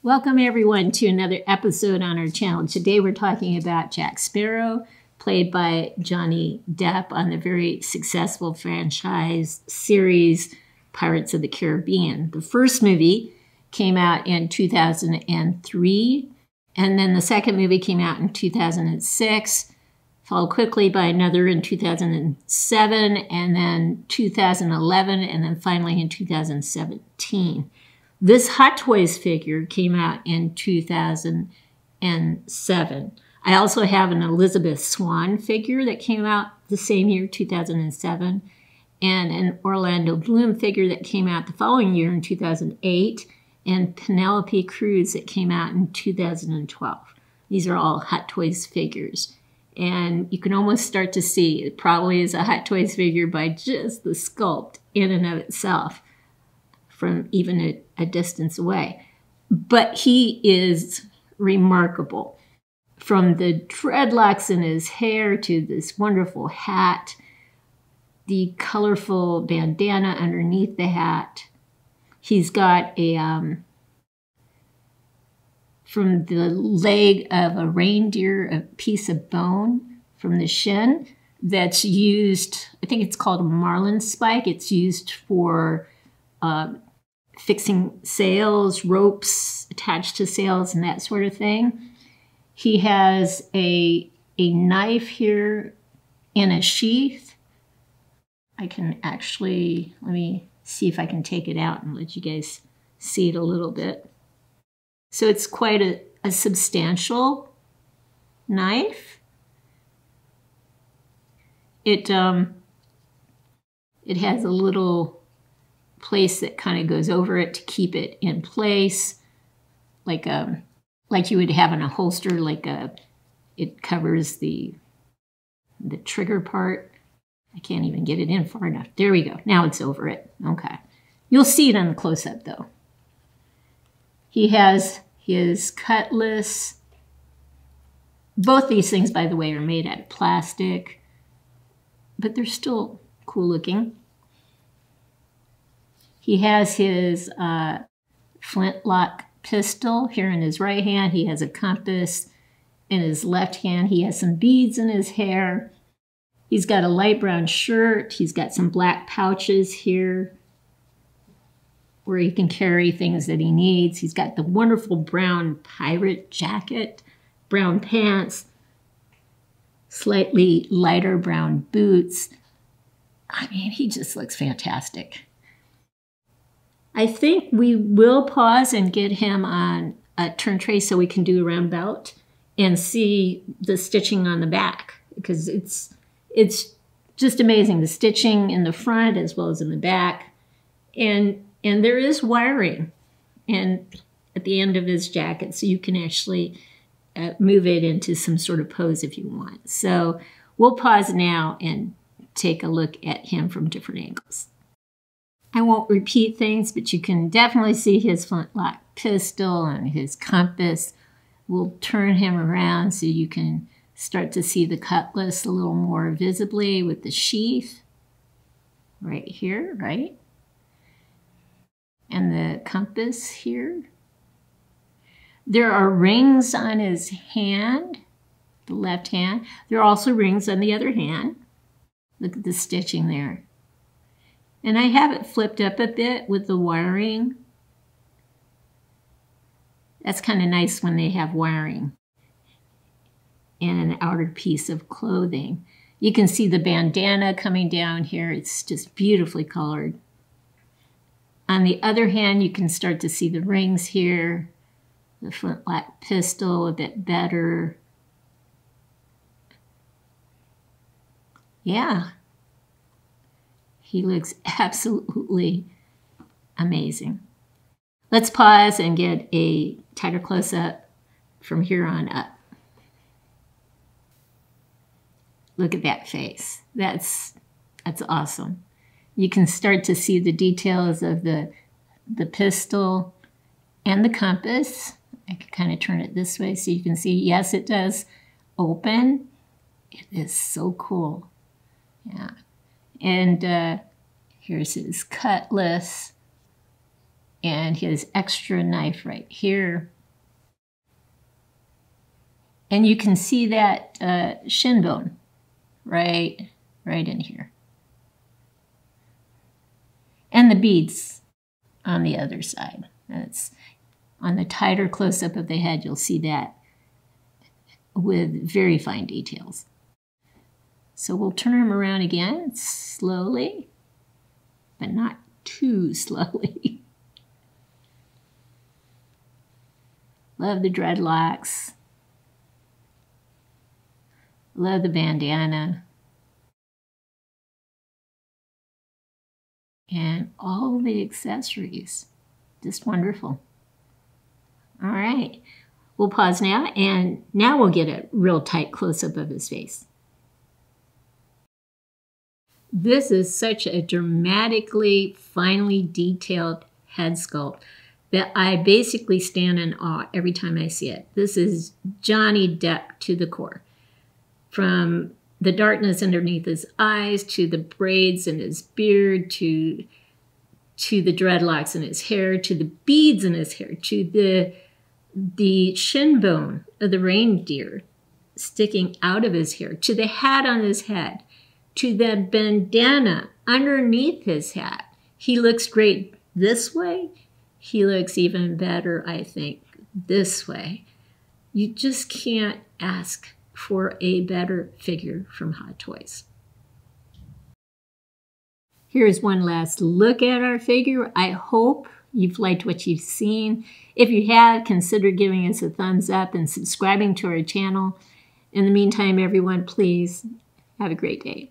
Welcome everyone to another episode on our channel. Today we're talking about Jack Sparrow, played by Johnny Depp on the very successful franchise series Pirates of the Caribbean. The first movie came out in 2003, and then the second movie came out in 2006, followed quickly by another in 2007, and then 2011, and then finally in 2017. This Hot Toys figure came out in 2007. I also have an Elizabeth Swann figure that came out the same year, 2007, and an Orlando Bloom figure that came out the following year in 2008, and Penélope Cruz that came out in 2012. These are all Hot Toys figures. And you can almost start to see it probably is a Hot Toys figure by just the sculpt in and of itself from even a distance away. But he is remarkable. From the dreadlocks in his hair to this wonderful hat, the colorful bandana underneath the hat. He's got a, from the leg of a reindeer, a piece of bone from the shin that's used, I think it's called a marlin spike. It's used for fixing sails, ropes attached to sails, and that sort of thing. He has a knife here in a sheath. I can actually, let me see if I can take it out and let you guys see it a little bit. So it's quite a substantial knife. It has a little place that kind of goes over it to keep it in place, like you would have in a holster, it covers the trigger part. I can't even get it in far enough. There we go. Now it's over it. Okay. You'll see it on the close-up though. He has his cutlass. Both these things, by the way, are made out of plastic, but they're still cool looking. He has his flintlock pistol here in his right hand. He has a compass in his left hand. He has some beads in his hair. He's got a light brown shirt. He's got some black pouches here where he can carry things that he needs. He's got the wonderful brown pirate jacket, brown pants, slightly lighter brown boots. I mean, he just looks fantastic. I think we will pause and get him on a turn tray so we can do a roundabout and see the stitching on the back, because it's just amazing, the stitching in the front as well as in the back. And there is wiring and at the end of his jacket, so you can actually move it into some sort of pose if you want. So we'll pause now and take a look at him from different angles. I won't repeat things, but you can definitely see his flintlock pistol and his compass. We'll turn him around so you can start to see the cutlass a little more visibly with the sheath right here, right? And the compass here. There are rings on his hand, the left hand. There are also rings on the other hand. Look at the stitching there. And I have it flipped up a bit with the wiring. That's kind of nice when they have wiring in an outer piece of clothing. You can see the bandana coming down here. It's just beautifully colored. On the other hand, you can start to see the rings here, the flintlock pistol a bit better. Yeah. He looks absolutely amazing. Let's pause and get a tighter close-up from here on up. Look at that face. That's awesome. You can start to see the details of the pistol and the compass. I can kind of turn it this way so you can see, yes, it does open. It is so cool. Yeah. And here's his cutlass and his extra knife right here. And you can see that shin bone right in here. And the beads on the other side. That's on the tighter close-up of the head, you'll see that with very fine details. So we'll turn him around again slowly, but not too slowly. Love the dreadlocks. Love the bandana. And all the accessories. Just wonderful. All right. We'll pause now, and now we'll get a real tight close-up of his face. This is such a dramatically, finely detailed head sculpt that I basically stand in awe every time I see it. This is Johnny Depp to the core. From the darkness underneath his eyes, to the braids in his beard, to the dreadlocks in his hair, to the beads in his hair, to the shin bone of the reindeer sticking out of his hair, to the hat on his head, to the bandana underneath his hat. He looks great this way. He looks even better, I think, this way. You just can't ask for a better figure from Hot Toys. Here's one last look at our figure. I hope you've liked what you've seen. If you have, consider giving us a thumbs up and subscribing to our channel. In the meantime, everyone, please have a great day.